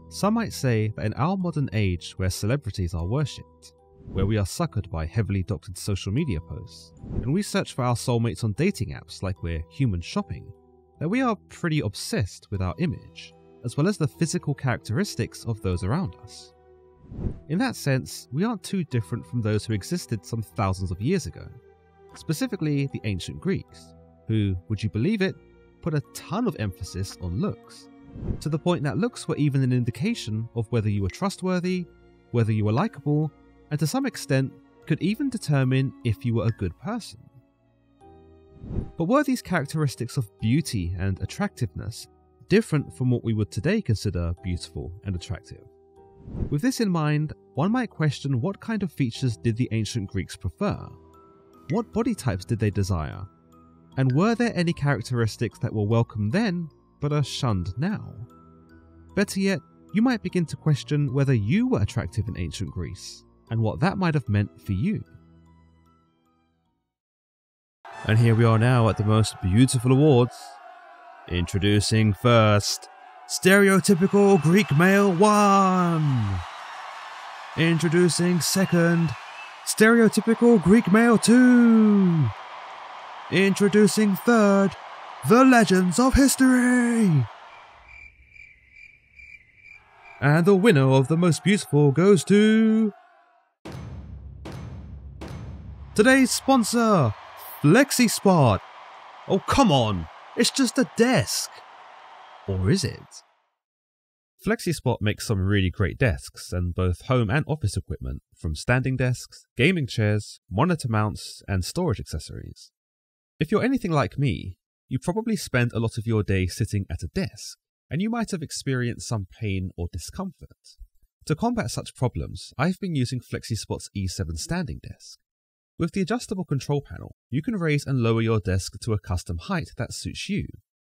Some might say that in our modern age where celebrities are worshipped, where we are suckered by heavily doctored social media posts, and we search for our soulmates on dating apps like we're human shopping, that we are pretty obsessed with our image, as well as the physical characteristics of those around us. In that sense, we aren't too different from those who existed some thousands of years ago, specifically the ancient Greeks, who, would you believe it, put a ton of emphasis on looks, to the point that looks were even an indication of whether you were trustworthy, whether you were likable, and to some extent could even determine if you were a good person. But were these characteristics of beauty and attractiveness different from what we would today consider beautiful and attractive? With this in mind, one might question what kind of features did the ancient Greeks prefer? What body types did they desire? And were there any characteristics that were welcome then, but are shunned now? Better yet, you might begin to question whether you were attractive in ancient Greece, and what that might have meant for you. And here we are now at the most beautiful awards. Introducing first, Stereotypical Greek Male 1. Introducing second, Stereotypical Greek Male 2. Introducing third, The Legends of History. And the winner of the most beautiful goes to today's sponsor, Flexispot. Oh come on, it's just a desk. Or is it? Flexispot makes some really great desks and both home and office equipment, from standing desks, gaming chairs, monitor mounts, and storage accessories. If you're anything like me, you probably spend a lot of your day sitting at a desk, and you might have experienced some pain or discomfort. To combat such problems, I've been using Flexispot's E7 standing desk. With the adjustable control panel, you can raise and lower your desk to a custom height that suits you.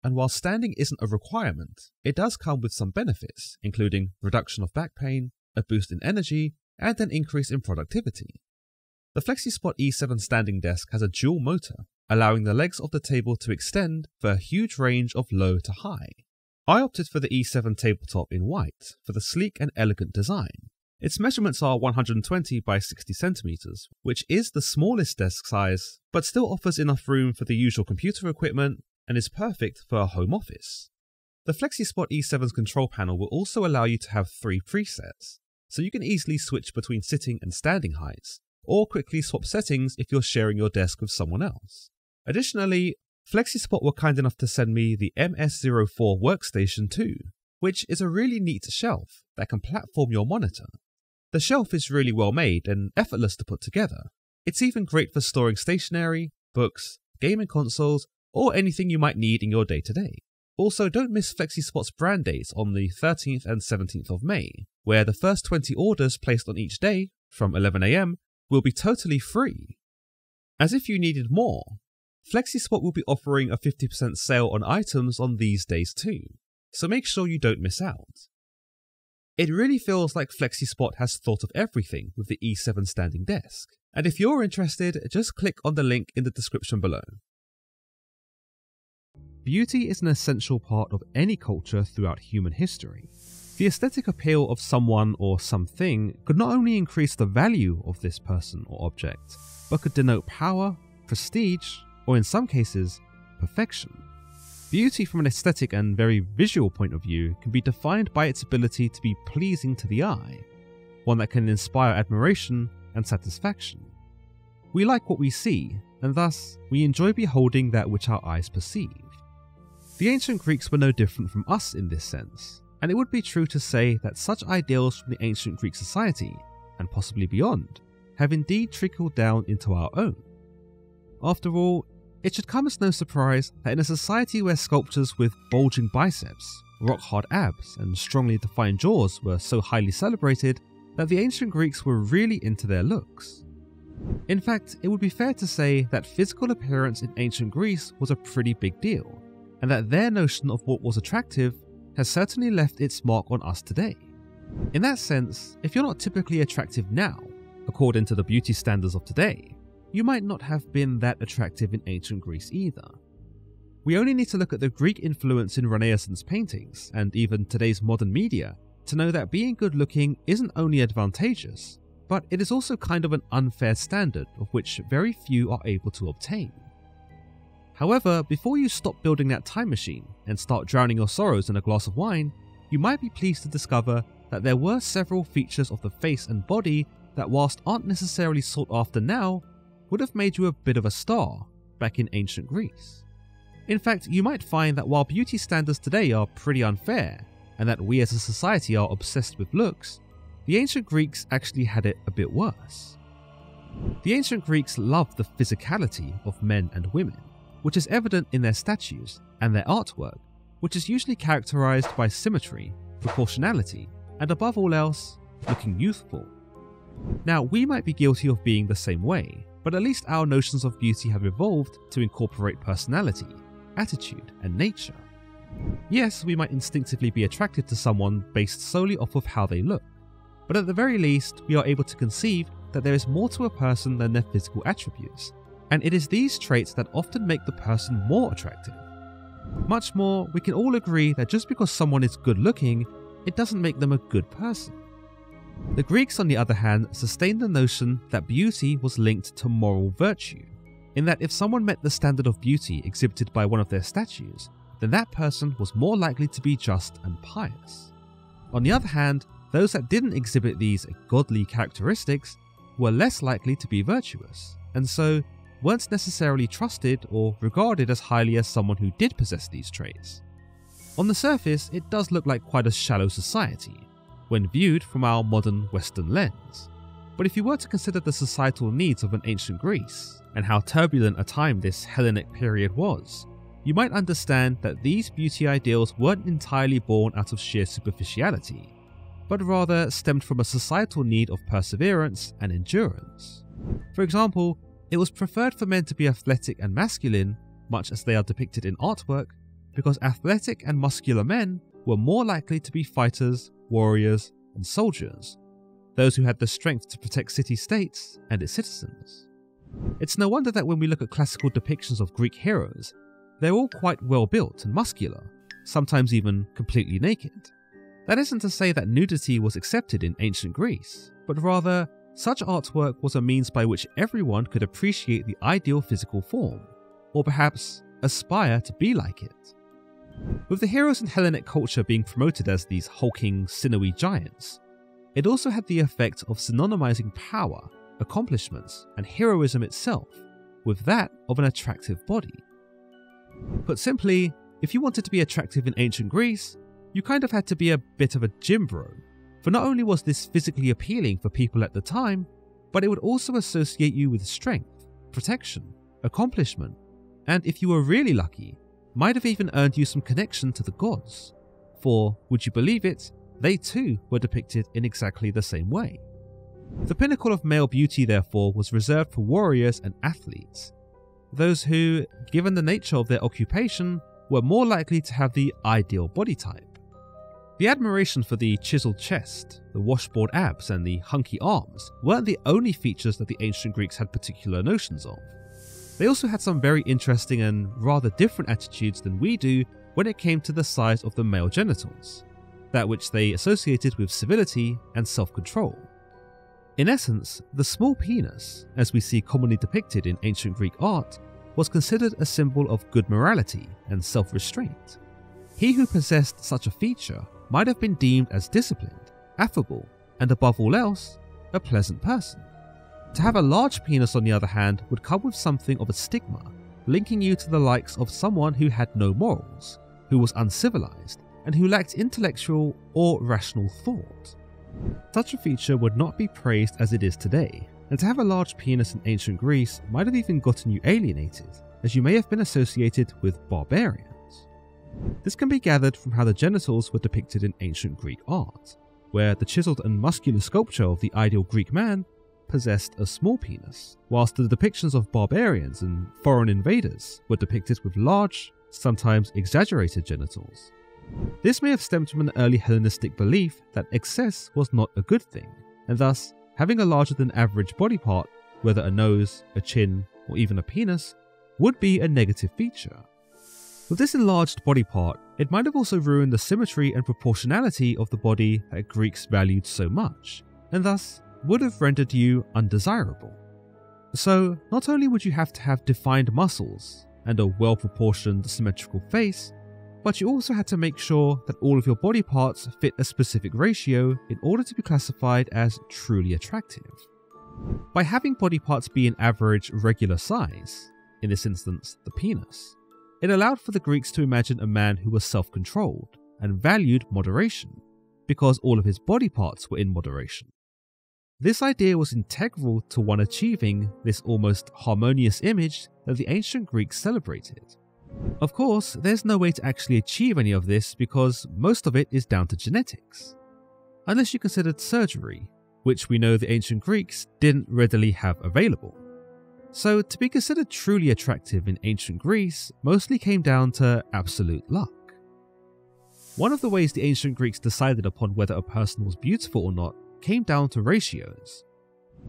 And while standing isn't a requirement, it does come with some benefits, including reduction of back pain, a boost in energy, and an increase in productivity. The Flexispot E7 standing desk has a dual motor, allowing the legs of the table to extend for a huge range of low to high. I opted for the E7 tabletop in white for the sleek and elegant design. Its measurements are 120 by 60 centimeters, which is the smallest desk size, but still offers enough room for the usual computer equipment and is perfect for a home office. The Flexispot E7's control panel will also allow you to have 3 presets, so you can easily switch between sitting and standing heights, or quickly swap settings if you're sharing your desk with someone else. Additionally, Flexispot were kind enough to send me the MS04 workstation too, which is a really neat shelf that can platform your monitor. The shelf is really well made and effortless to put together. It's even great for storing stationery, books, gaming consoles, or anything you might need in your day-to-day. Also, don't miss Flexispot's brand days on the 13th and 17th of May, where the first 20 orders placed on each day, from 11 AM, will be totally free. As if you needed more, Flexispot will be offering a 50% sale on items on these days too, so make sure you don't miss out. It really feels like Flexispot has thought of everything with the E7 standing desk, and if you're interested, just click on the link in the description below. Beauty is an essential part of any culture throughout human history. The aesthetic appeal of someone or something could not only increase the value of this person or object, but could denote power, prestige, or in some cases, perfection. Beauty from an aesthetic and very visual point of view can be defined by its ability to be pleasing to the eye, one that can inspire admiration and satisfaction. We like what we see, and thus we enjoy beholding that which our eyes perceive. The ancient Greeks were no different from us in this sense, and it would be true to say that such ideals from the ancient Greek society, and possibly beyond, have indeed trickled down into our own. After all, it should come as no surprise that in a society where sculptures with bulging biceps, rock-hard abs, and strongly defined jaws were so highly celebrated, that the ancient Greeks were really into their looks. In fact, it would be fair to say that physical appearance in ancient Greece was a pretty big deal, and that their notion of what was attractive has certainly left its mark on us today. In that sense, if you're not typically attractive now, according to the beauty standards of today, you might not have been that attractive in ancient Greece either. We only need to look at the Greek influence in Renaissance paintings, and even today's modern media, to know that being good looking isn't only advantageous, but it is also kind of an unfair standard of which very few are able to obtain. However, before you stop building that time machine and start drowning your sorrows in a glass of wine, you might be pleased to discover that there were several features of the face and body that, whilst aren't necessarily sought after now, would have made you a bit of a star back in ancient Greece. In fact, you might find that while beauty standards today are pretty unfair, and that we as a society are obsessed with looks, the ancient Greeks actually had it a bit worse. The ancient Greeks loved the physicality of men and women, which is evident in their statues and their artwork, which is usually characterized by symmetry, proportionality, and above all else, looking youthful. Now, we might be guilty of being the same way, but at least our notions of beauty have evolved to incorporate personality, attitude, and nature. Yes, we might instinctively be attracted to someone based solely off of how they look, but at the very least, we are able to conceive that there is more to a person than their physical attributes, and it is these traits that often make the person more attractive. Much more, we can all agree that just because someone is good looking, it doesn't make them a good person. The Greeks, on the other hand, sustained the notion that beauty was linked to moral virtue, in that if someone met the standard of beauty exhibited by one of their statues, then that person was more likely to be just and pious. On the other hand, those that didn't exhibit these godly characteristics were less likely to be virtuous, and so weren't necessarily trusted or regarded as highly as someone who did possess these traits. On the surface, it does look like quite a shallow society, when viewed from our modern Western lens. But if you were to consider the societal needs of an ancient Greece, and how turbulent a time this Hellenic period was, you might understand that these beauty ideals weren't entirely born out of sheer superficiality, but rather stemmed from a societal need of perseverance and endurance. For example, it was preferred for men to be athletic and masculine, much as they are depicted in artwork, because athletic and muscular men were more likely to be fighters, warriors, and soldiers, those who had the strength to protect city-states and its citizens. It's no wonder that when we look at classical depictions of Greek heroes, they're all quite well built and muscular, sometimes even completely naked. That isn't to say that nudity was accepted in ancient Greece, but rather, such artwork was a means by which everyone could appreciate the ideal physical form, or perhaps aspire to be like it. With the heroes in Hellenic culture being promoted as these hulking, sinewy giants, it also had the effect of synonymizing power, accomplishments, and heroism itself with that of an attractive body. Put simply, if you wanted to be attractive in ancient Greece, you kind of had to be a bit of a gym bro, for not only was this physically appealing for people at the time, but it would also associate you with strength, protection, accomplishment, and if you were really lucky, might have even earned you some connection to the gods, for, would you believe it, they too were depicted in exactly the same way. The pinnacle of male beauty, therefore, was reserved for warriors and athletes, those who, given the nature of their occupation, were more likely to have the ideal body type. The admiration for the chiseled chest, the washboard abs, and the hunky arms weren't the only features that the ancient Greeks had particular notions of. They also had some very interesting and rather different attitudes than we do when it came to the size of the male genitals, that which they associated with civility and self-control. In essence, the small penis, as we see commonly depicted in ancient Greek art, was considered a symbol of good morality and self-restraint. He who possessed such a feature might have been deemed as disciplined, affable, and above all else, a pleasant person. To have a large penis, on the other hand, would come with something of a stigma, linking you to the likes of someone who had no morals, who was uncivilized, and who lacked intellectual or rational thought. Such a feature would not be praised as it is today, and to have a large penis in ancient Greece might have even gotten you alienated, as you may have been associated with barbarians. This can be gathered from how the genitals were depicted in ancient Greek art, where the chiseled and muscular sculpture of the ideal Greek man possessed a small penis, whilst the depictions of barbarians and foreign invaders were depicted with large, sometimes exaggerated genitals. This may have stemmed from an early Hellenistic belief that excess was not a good thing, and thus having a larger than average body part, whether a nose, a chin, or even a penis, would be a negative feature. With this enlarged body part, It might have also ruined the symmetry and proportionality of the body that Greeks valued so much, and thus would have rendered you undesirable. So, not only would you have to have defined muscles and a well-proportioned symmetrical face, but you also had to make sure that all of your body parts fit a specific ratio in order to be classified as truly attractive. By having body parts be an average regular size, in this instance the penis, it allowed for the Greeks to imagine a man who was self-controlled and valued moderation, because all of his body parts were in moderation. This idea was integral to one achieving this almost harmonious image that the ancient Greeks celebrated. Of course, there's no way to actually achieve any of this because most of it is down to genetics. Unless you considered surgery, which we know the ancient Greeks didn't readily have available. So to be considered truly attractive in ancient Greece mostly came down to absolute luck. One of the ways the ancient Greeks decided upon whether a person was beautiful or not came down to ratios.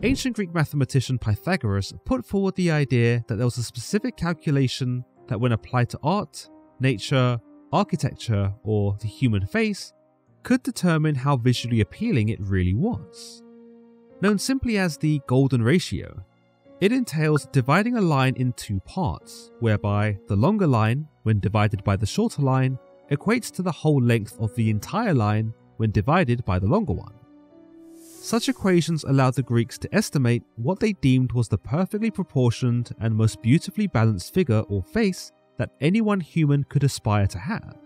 Ancient Greek mathematician Pythagoras put forward the idea that there was a specific calculation that when applied to art, nature, architecture, or the human face, could determine how visually appealing it really was. Known simply as the golden ratio, it entails dividing a line in two parts, whereby the longer line, when divided by the shorter line, equates to the whole length of the entire line when divided by the longer one. Such equations allowed the Greeks to estimate what they deemed was the perfectly proportioned and most beautifully balanced figure or face that any one human could aspire to have.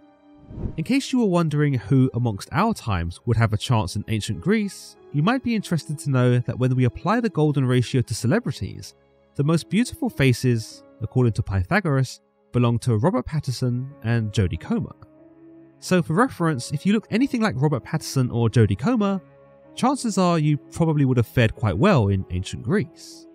In case you were wondering who amongst our times would have a chance in ancient Greece, you might be interested to know that when we apply the golden ratio to celebrities, the most beautiful faces, according to Pythagoras, belong to Robert Pattinson and Jodie Comer. So for reference, if you look anything like Robert Pattinson or Jodie Comer, chances are you probably would have fared quite well in ancient Greece.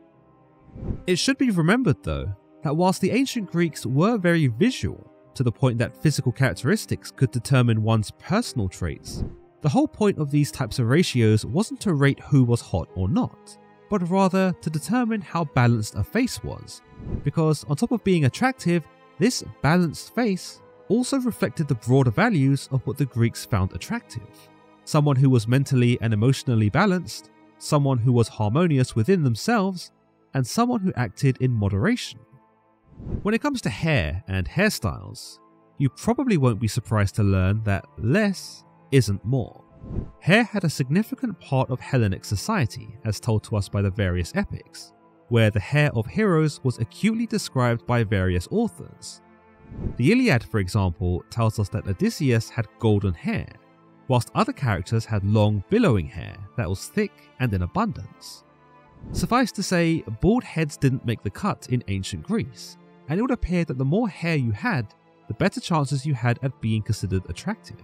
It should be remembered though, that whilst the ancient Greeks were very visual, to the point that physical characteristics could determine one's personal traits, the whole point of these types of ratios wasn't to rate who was hot or not, but rather to determine how balanced a face was, because on top of being attractive, this balanced face also reflected the broader values of what the Greeks found attractive. Someone who was mentally and emotionally balanced, someone who was harmonious within themselves, and someone who acted in moderation. When it comes to hair and hairstyles, you probably won't be surprised to learn that less isn't more. Hair had a significant part of Hellenic society, as told to us by the various epics, where the hair of heroes was acutely described by various authors. The Iliad, for example, tells us that Odysseus had golden hair, whilst other characters had long, billowing hair that was thick and in abundance. Suffice to say, bald heads didn't make the cut in ancient Greece, and it would appear that the more hair you had, the better chances you had at being considered attractive.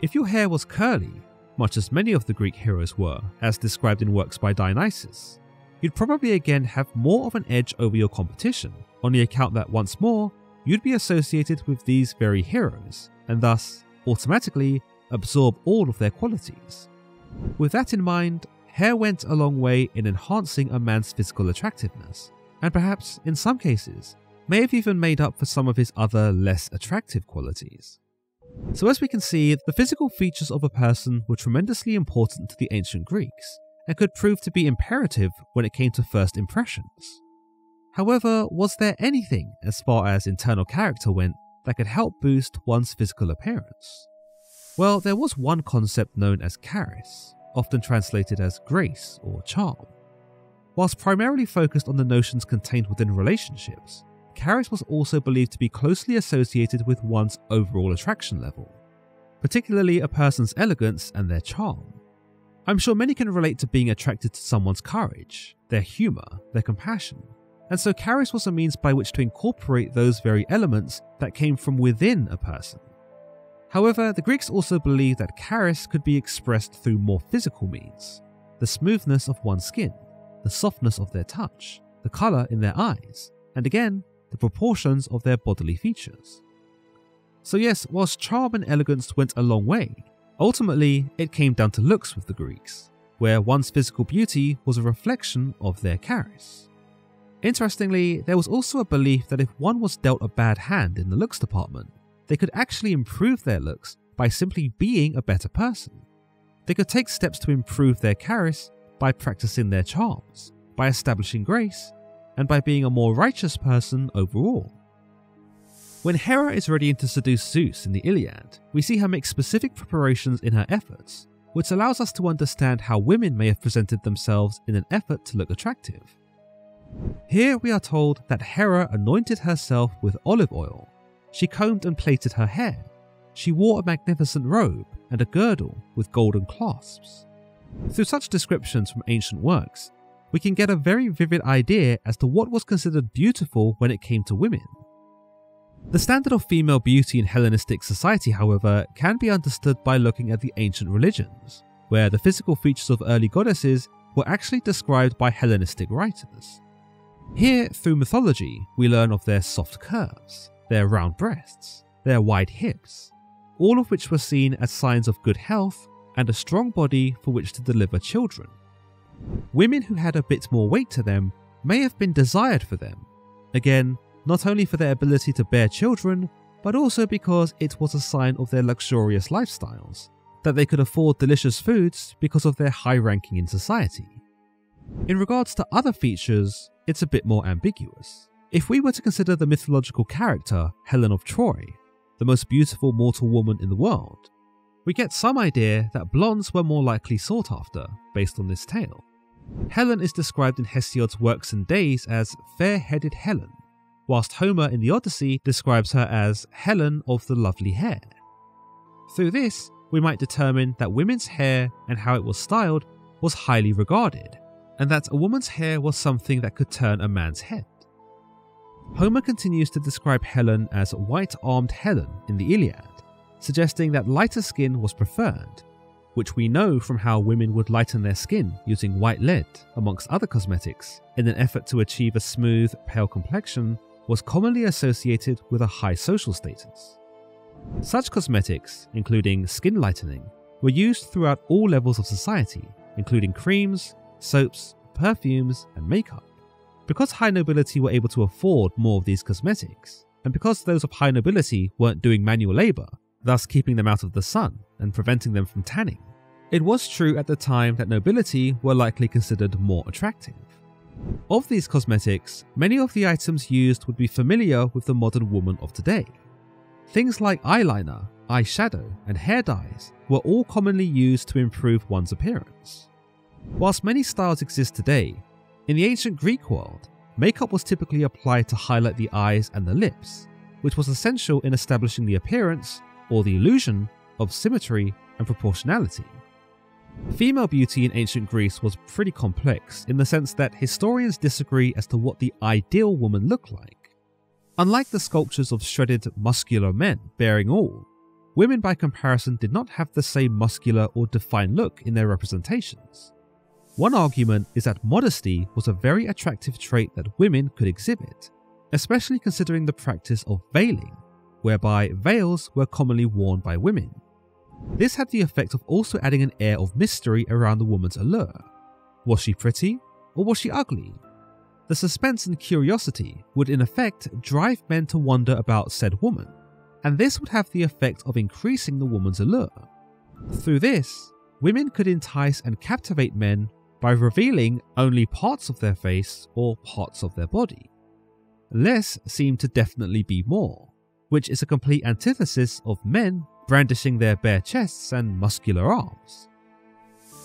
If your hair was curly, much as many of the Greek heroes were, as described in works by Dionysus, you'd probably again have more of an edge over your competition, on the account that once more, you'd be associated with these very heroes, and thus, automatically, absorb all of their qualities. With that in mind, hair went a long way in enhancing a man's physical attractiveness, and perhaps, in some cases, may have even made up for some of his other less attractive qualities. So as we can see, the physical features of a person were tremendously important to the ancient Greeks, and could prove to be imperative when it came to first impressions. However, was there anything, as far as internal character went, that could help boost one's physical appearance? Well, there was one concept known as Kharis, often translated as grace or charm. Whilst primarily focused on the notions contained within relationships, Kharis was also believed to be closely associated with one's overall attraction level, particularly a person's elegance and their charm. I'm sure many can relate to being attracted to someone's courage, their humour, their compassion, and so Kharis was a means by which to incorporate those very elements that came from within a person. However, the Greeks also believed that Kharis could be expressed through more physical means: the smoothness of one's skin, the softness of their touch, the colour in their eyes, and again, the proportions of their bodily features. So yes, whilst charm and elegance went a long way, ultimately it came down to looks with the Greeks, where one's physical beauty was a reflection of their Kharis. Interestingly, there was also a belief that if one was dealt a bad hand in the looks department, they could actually improve their looks by simply being a better person. They could take steps to improve their Kharis by practicing their charms, by establishing grace, and by being a more righteous person overall. When Hera is readying to seduce Zeus in the Iliad, we see her make specific preparations in her efforts, which allows us to understand how women may have presented themselves in an effort to look attractive. Here we are told that Hera anointed herself with olive oil, she combed and plaited her hair, she wore a magnificent robe and a girdle with golden clasps. Through such descriptions from ancient works, we can get a very vivid idea as to what was considered beautiful when it came to women. The standard of female beauty in Hellenistic society, however, can be understood by looking at the ancient religions, where the physical features of early goddesses were actually described by Hellenistic writers. Here, through mythology, we learn of their soft curves, their round breasts, their wide hips, all of which were seen as signs of good health and a strong body for which to deliver children. Women who had a bit more weight to them may have been desired for them, again, not only for their ability to bear children, but also because it was a sign of their luxurious lifestyles, that they could afford delicious foods because of their high ranking in society. In regards to other features, it's a bit more ambiguous. If we were to consider the mythological character Helen of Troy, the most beautiful mortal woman in the world, we get some idea that blondes were more likely sought after based on this tale. Helen is described in Hesiod's Works and Days as fair-headed Helen, whilst Homer in the Odyssey describes her as Helen of the lovely hair. Through this, we might determine that women's hair and how it was styled was highly regarded, and that a woman's hair was something that could turn a man's head. Homer continues to describe Helen as white-armed Helen in the Iliad, suggesting that lighter skin was preferred, which we know from how women would lighten their skin using white lead, amongst other cosmetics, in an effort to achieve a smooth, pale complexion, was commonly associated with a high social status. Such cosmetics, including skin lightening, were used throughout all levels of society, including creams, soaps, perfumes, and makeup. Because high nobility were able to afford more of these cosmetics, and because those of high nobility weren't doing manual labour, thus keeping them out of the sun and preventing them from tanning, it was true at the time that nobility were likely considered more attractive. Of these cosmetics, many of the items used would be familiar with the modern woman of today. Things like eyeliner, eyeshadow, and hair dyes were all commonly used to improve one's appearance. Whilst many styles exist today, in the ancient Greek world, makeup was typically applied to highlight the eyes and the lips, which was essential in establishing the appearance, or the illusion, of symmetry and proportionality. Female beauty in ancient Greece was pretty complex in the sense that historians disagree as to what the ideal woman looked like. Unlike the sculptures of shredded, muscular men bearing all, women by comparison did not have the same muscular or defined look in their representations. One argument is that modesty was a very attractive trait that women could exhibit, especially considering the practice of veiling, whereby veils were commonly worn by women. This had the effect of also adding an air of mystery around the woman's allure. Was she pretty, or was she ugly? The suspense and curiosity would in effect drive men to wonder about said woman, and this would have the effect of increasing the woman's allure. Through this, women could entice and captivate men by revealing only parts of their face or parts of their body. Less seemed to definitely be more, which is a complete antithesis of men brandishing their bare chests and muscular arms.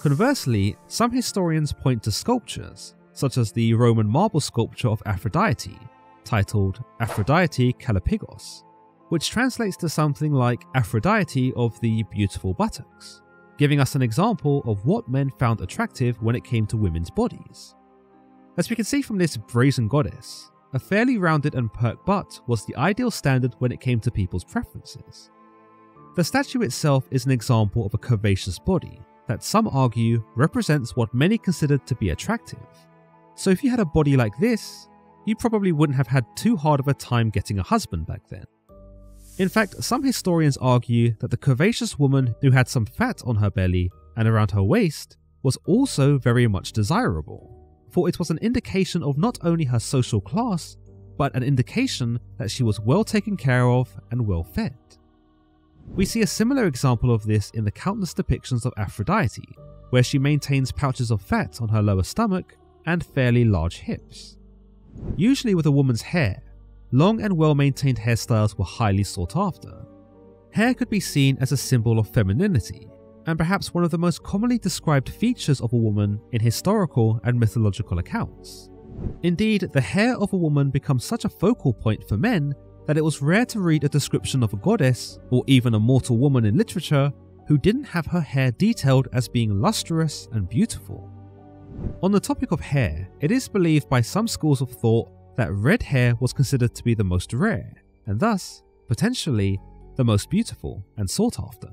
Conversely, some historians point to sculptures, such as the Roman marble sculpture of Aphrodite, titled Aphrodite Kalopygos, which translates to something like Aphrodite of the beautiful buttocks, giving us an example of what men found attractive when it came to women's bodies. As we can see from this brazen goddess, a fairly rounded and perked butt was the ideal standard when it came to people's preferences. The statue itself is an example of a curvaceous body that some argue represents what many considered to be attractive. So if you had a body like this, you probably wouldn't have had too hard of a time getting a husband back then. In fact, some historians argue that the curvaceous woman who had some fat on her belly and around her waist was also very much desirable, for it was an indication of not only her social class, but an indication that she was well taken care of and well fed. We see a similar example of this in the countless depictions of Aphrodite, where she maintains pouches of fat on her lower stomach and fairly large hips. Usually with a woman's hair, long and well-maintained hairstyles were highly sought after. Hair could be seen as a symbol of femininity, and perhaps one of the most commonly described features of a woman in historical and mythological accounts. Indeed, the hair of a woman becomes such a focal point for men that it was rare to read a description of a goddess or even a mortal woman in literature who didn't have her hair detailed as being lustrous and beautiful. On the topic of hair, it is believed by some schools of thought that red hair was considered to be the most rare, and thus, potentially, the most beautiful and sought after.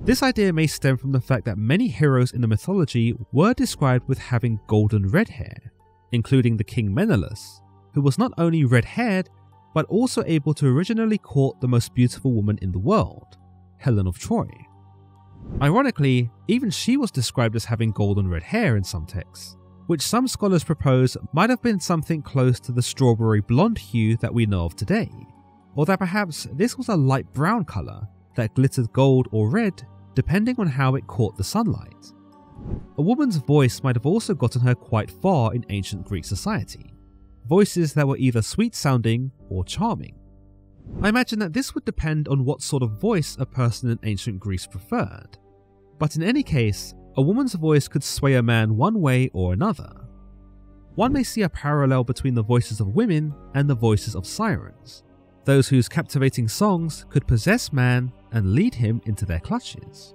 This idea may stem from the fact that many heroes in the mythology were described with having golden red hair, including the king Menelaus, who was not only red-haired, but also able to originally court the most beautiful woman in the world, Helen of Troy. Ironically, even she was described as having golden red hair in some texts, which some scholars propose might have been something close to the strawberry blonde hue that we know of today, or that perhaps this was a light brown colour that glittered gold or red depending on how it caught the sunlight. A woman's voice might have also gotten her quite far in ancient Greek society, voices that were either sweet-sounding or charming. I imagine that this would depend on what sort of voice a person in ancient Greece preferred, but in any case, a woman's voice could sway a man one way or another. One may see a parallel between the voices of women and the voices of sirens, those whose captivating songs could possess man and lead him into their clutches.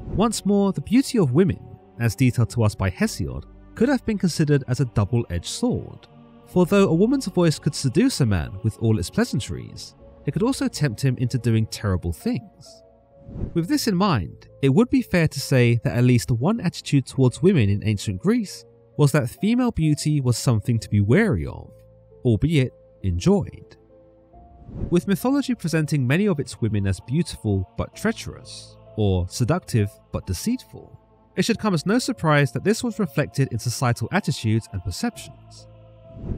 Once more, the beauty of women, as detailed to us by Hesiod, could have been considered as a double-edged sword, for though a woman's voice could seduce a man with all its pleasantries, it could also tempt him into doing terrible things. With this in mind, it would be fair to say that at least one attitude towards women in ancient Greece was that female beauty was something to be wary of, albeit enjoyed. With mythology presenting many of its women as beautiful but treacherous, or seductive but deceitful, it should come as no surprise that this was reflected in societal attitudes and perceptions.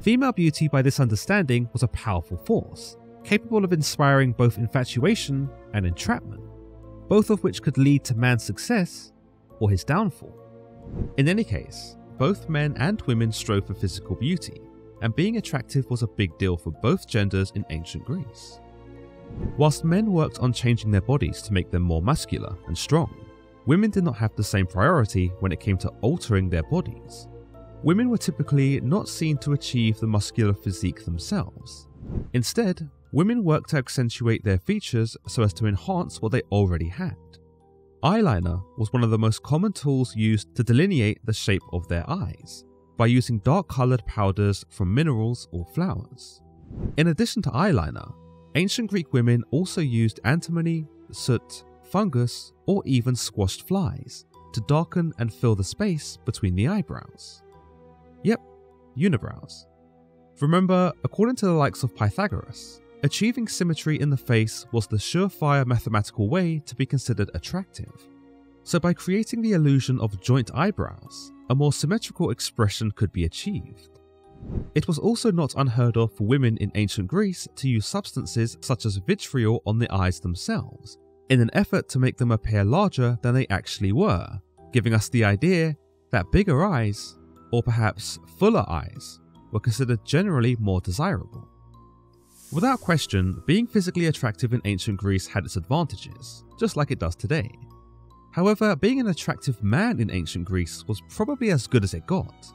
Female beauty by this understanding was a powerful force, capable of inspiring both infatuation and entrapment, both of which could lead to man's success or his downfall. In any case, both men and women strove for physical beauty, and being attractive was a big deal for both genders in ancient Greece. Whilst men worked on changing their bodies to make them more muscular and strong, women did not have the same priority when it came to altering their bodies. Women were typically not seen to achieve the muscular physique themselves. Instead, women worked to accentuate their features so as to enhance what they already had. Eyeliner was one of the most common tools used to delineate the shape of their eyes, by using dark-coloured powders from minerals or flowers. In addition to eyeliner, ancient Greek women also used antimony, soot, fungus, or even squashed flies to darken and fill the space between the eyebrows. Yep, unibrows. Remember, according to the likes of Pythagoras, achieving symmetry in the face was the surefire mathematical way to be considered attractive. So by creating the illusion of joint eyebrows, a more symmetrical expression could be achieved. It was also not unheard of for women in ancient Greece to use substances such as vitriol on the eyes themselves, in an effort to make them appear larger than they actually were, giving us the idea that bigger eyes, or perhaps fuller eyes, were considered generally more desirable. Without question, being physically attractive in ancient Greece had its advantages, just like it does today. However, being an attractive man in ancient Greece was probably as good as it got.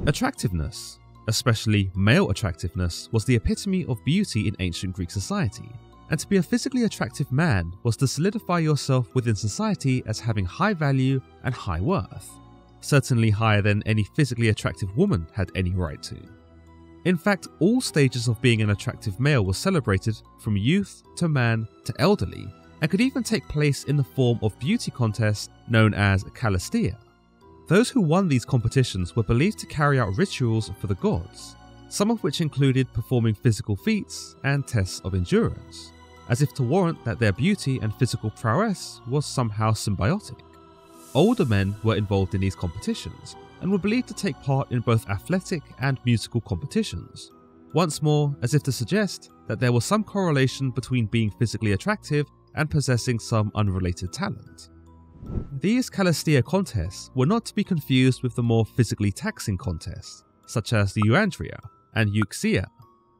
Attractiveness, especially male attractiveness, was the epitome of beauty in ancient Greek society, and to be a physically attractive man was to solidify yourself within society as having high value and high worth, certainly higher than any physically attractive woman had any right to. In fact, all stages of being an attractive male were celebrated, from youth to man to elderly, and could even take place in the form of beauty contests known as Kalistia. Those who won these competitions were believed to carry out rituals for the gods, some of which included performing physical feats and tests of endurance, as if to warrant that their beauty and physical prowess was somehow symbiotic. Older men were involved in these competitions, and were believed to take part in both athletic and musical competitions, once more as if to suggest that there was some correlation between being physically attractive and possessing some unrelated talent. These Kalestia contests were not to be confused with the more physically taxing contests, such as the Euandria and Euxia,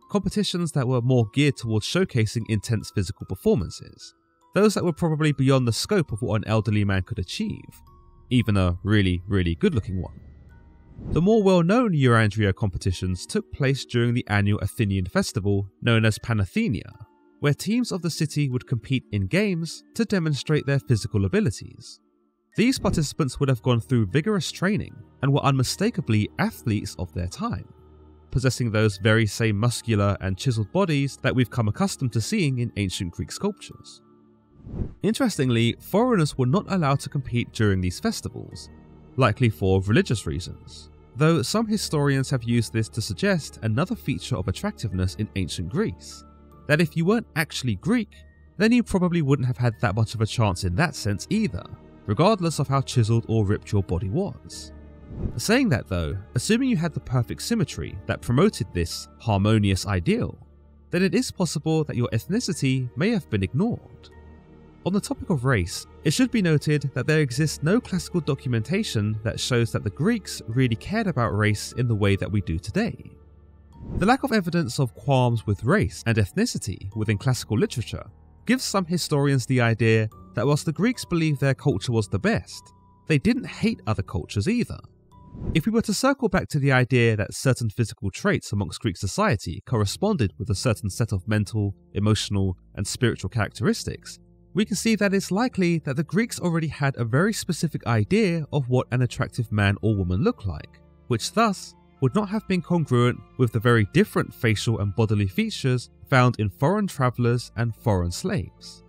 competitions that were more geared towards showcasing intense physical performances, those that were probably beyond the scope of what an elderly man could achieve, even a really good looking one. The more well-known Euandria competitions took place during the annual Athenian festival known as Panathenaea, where teams of the city would compete in games to demonstrate their physical abilities. These participants would have gone through vigorous training and were unmistakably athletes of their time, possessing those very same muscular and chiseled bodies that we've come accustomed to seeing in ancient Greek sculptures. Interestingly, foreigners were not allowed to compete during these festivals, likely for religious reasons, though some historians have used this to suggest another feature of attractiveness in ancient Greece, that if you weren't actually Greek, then you probably wouldn't have had that much of a chance in that sense either, regardless of how chiseled or ripped your body was. Saying that though, assuming you had the perfect symmetry that promoted this harmonious ideal, then it is possible that your ethnicity may have been ignored. On the topic of race, it should be noted that there exists no classical documentation that shows that the Greeks really cared about race in the way that we do today. The lack of evidence of qualms with race and ethnicity within classical literature gives some historians the idea that whilst the Greeks believed their culture was the best, they didn't hate other cultures either. If we were to circle back to the idea that certain physical traits amongst Greek society corresponded with a certain set of mental, emotional, and spiritual characteristics, we can see that it's likely that the Greeks already had a very specific idea of what an attractive man or woman looked like, which thus would not have been congruent with the very different facial and bodily features found in foreign travellers and foreign slaves.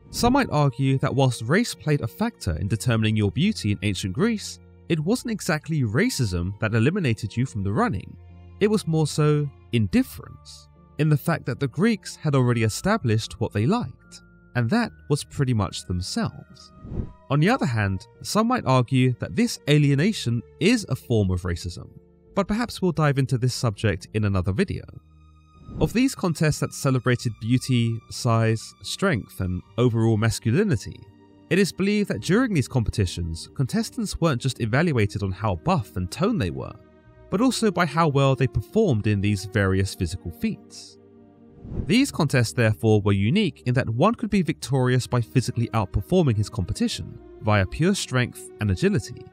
Some might argue that whilst race played a factor in determining your beauty in ancient Greece, it wasn't exactly racism that eliminated you from the running. It was more so indifference, in the fact that the Greeks had already established what they liked, and that was pretty much themselves. On the other hand, some might argue that this alienation is a form of racism, but perhaps we'll dive into this subject in another video. Of these contests that celebrated beauty, size, strength, and overall masculinity, it is believed that during these competitions, contestants weren't just evaluated on how buff and toned they were, but also by how well they performed in these various physical feats. These contests therefore were unique in that one could be victorious by physically outperforming his competition via pure strength and agility.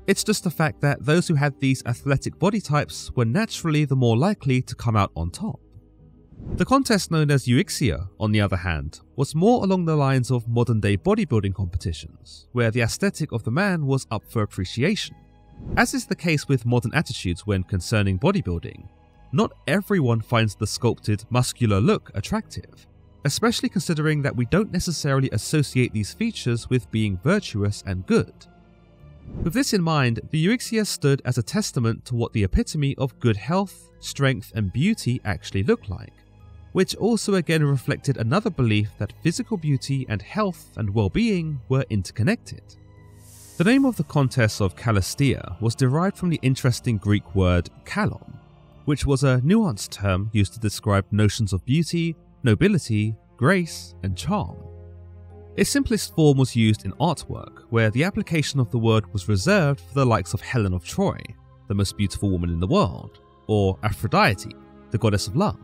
It's just the fact that those who had these athletic body types were naturally the more likely to come out on top. The contest known as Euxia, on the other hand, was more along the lines of modern-day bodybuilding competitions, where the aesthetic of the man was up for appreciation. As is the case with modern attitudes when concerning bodybuilding, not everyone finds the sculpted, muscular look attractive, especially considering that we don't necessarily associate these features with being virtuous and good. With this in mind, the Euxia stood as a testament to what the epitome of good health, strength, and beauty actually looked like, which also again reflected another belief that physical beauty and health and well-being were interconnected. The name of the contest of Kalestia was derived from the interesting Greek word Kalon, which was a nuanced term used to describe notions of beauty, nobility, grace, and charm. Its simplest form was used in artwork, where the application of the word was reserved for the likes of Helen of Troy, the most beautiful woman in the world, or Aphrodite, the goddess of love.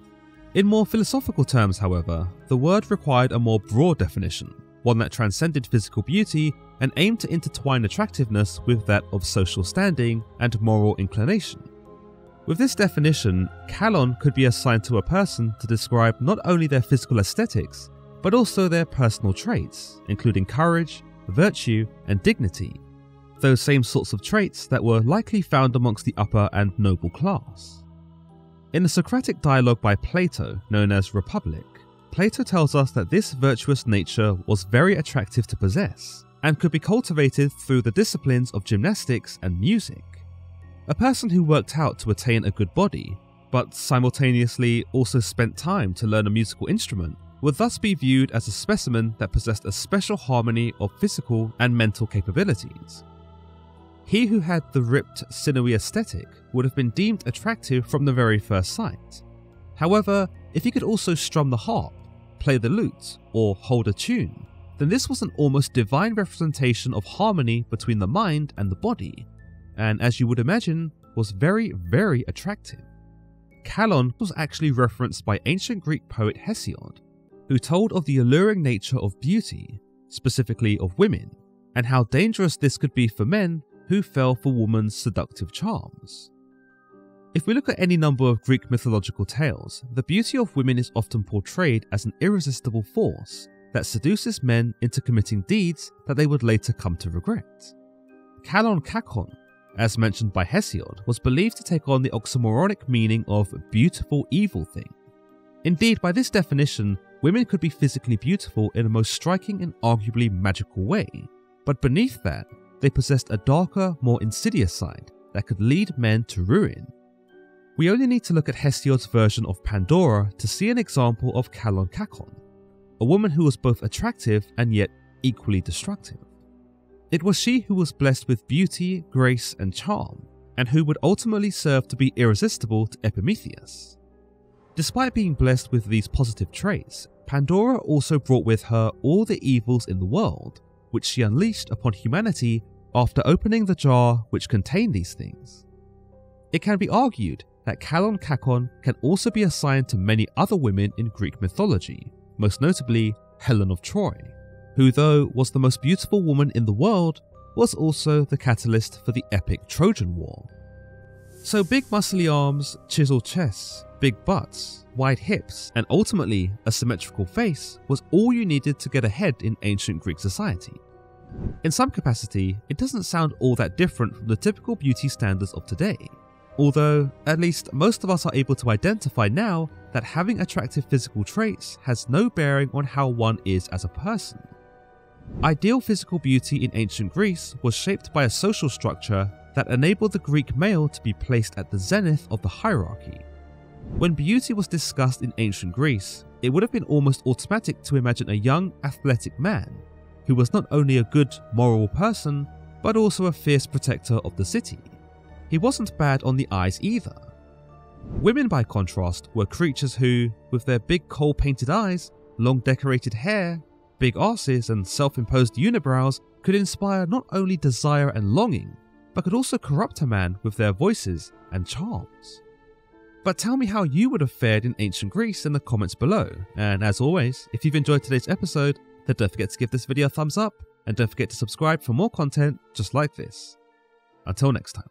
In more philosophical terms, however, the word required a more broad definition, one that transcended physical beauty and aimed to intertwine attractiveness with that of social standing and moral inclination. With this definition, Kalon could be assigned to a person to describe not only their physical aesthetics, but also their personal traits, including courage, virtue, and dignity, those same sorts of traits that were likely found amongst the upper and noble class. In the Socratic dialogue by Plato, known as Republic, Plato tells us that this virtuous nature was very attractive to possess, and could be cultivated through the disciplines of gymnastics and music. A person who worked out to attain a good body, but simultaneously also spent time to learn a musical instrument, would thus be viewed as a specimen that possessed a special harmony of physical and mental capabilities. He who had the ripped, sinewy aesthetic would have been deemed attractive from the very first sight. However, if he could also strum the harp, play the lute or hold a tune, then this was an almost divine representation of harmony between the mind and the body, and as you would imagine, was very, very attractive. Kalon was actually referenced by ancient Greek poet Hesiod, who told of the alluring nature of beauty, specifically of women, and how dangerous this could be for men who fell for woman's seductive charms. If we look at any number of Greek mythological tales, the beauty of women is often portrayed as an irresistible force that seduces men into committing deeds that they would later come to regret. Kalon, as mentioned by Hesiod, was believed to take on the oxymoronic meaning of beautiful evil thing. Indeed, by this definition, women could be physically beautiful in a most striking and arguably magical way, but beneath that, they possessed a darker, more insidious side that could lead men to ruin. We only need to look at Hesiod's version of Pandora to see an example of Kalon, a woman who was both attractive and yet equally destructive. It was she who was blessed with beauty, grace, and charm, and who would ultimately serve to be irresistible to Epimetheus. Despite being blessed with these positive traits, Pandora also brought with her all the evils in the world, which she unleashed upon humanity after opening the jar which contained these things. It can be argued that Kalon can also be assigned to many other women in Greek mythology, most notably Helen of Troy, who, though was the most beautiful woman in the world, was also the catalyst for the epic Trojan War. So big muscly arms, chiseled chests, big butts, wide hips, and ultimately a symmetrical face was all you needed to get ahead in ancient Greek society. In some capacity, it doesn't sound all that different from the typical beauty standards of today, although at least most of us are able to identify now that having attractive physical traits has no bearing on how one is as a person. Ideal physical beauty in ancient Greece was shaped by a social structure that enabled the Greek male to be placed at the zenith of the hierarchy. When beauty was discussed in ancient Greece, it would have been almost automatic to imagine a young, athletic man who was not only a good, moral person, but also a fierce protector of the city. He wasn't bad on the eyes either. Women, by contrast, were creatures who, with their big coal-painted eyes, long decorated hair, big arses, and self-imposed unibrows, could inspire not only desire and longing, but could also corrupt a man with their voices and charms. But tell me how you would have fared in ancient Greece in the comments below, and as always, if you've enjoyed today's episode, then don't forget to give this video a thumbs up, and don't forget to subscribe for more content just like this. Until next time.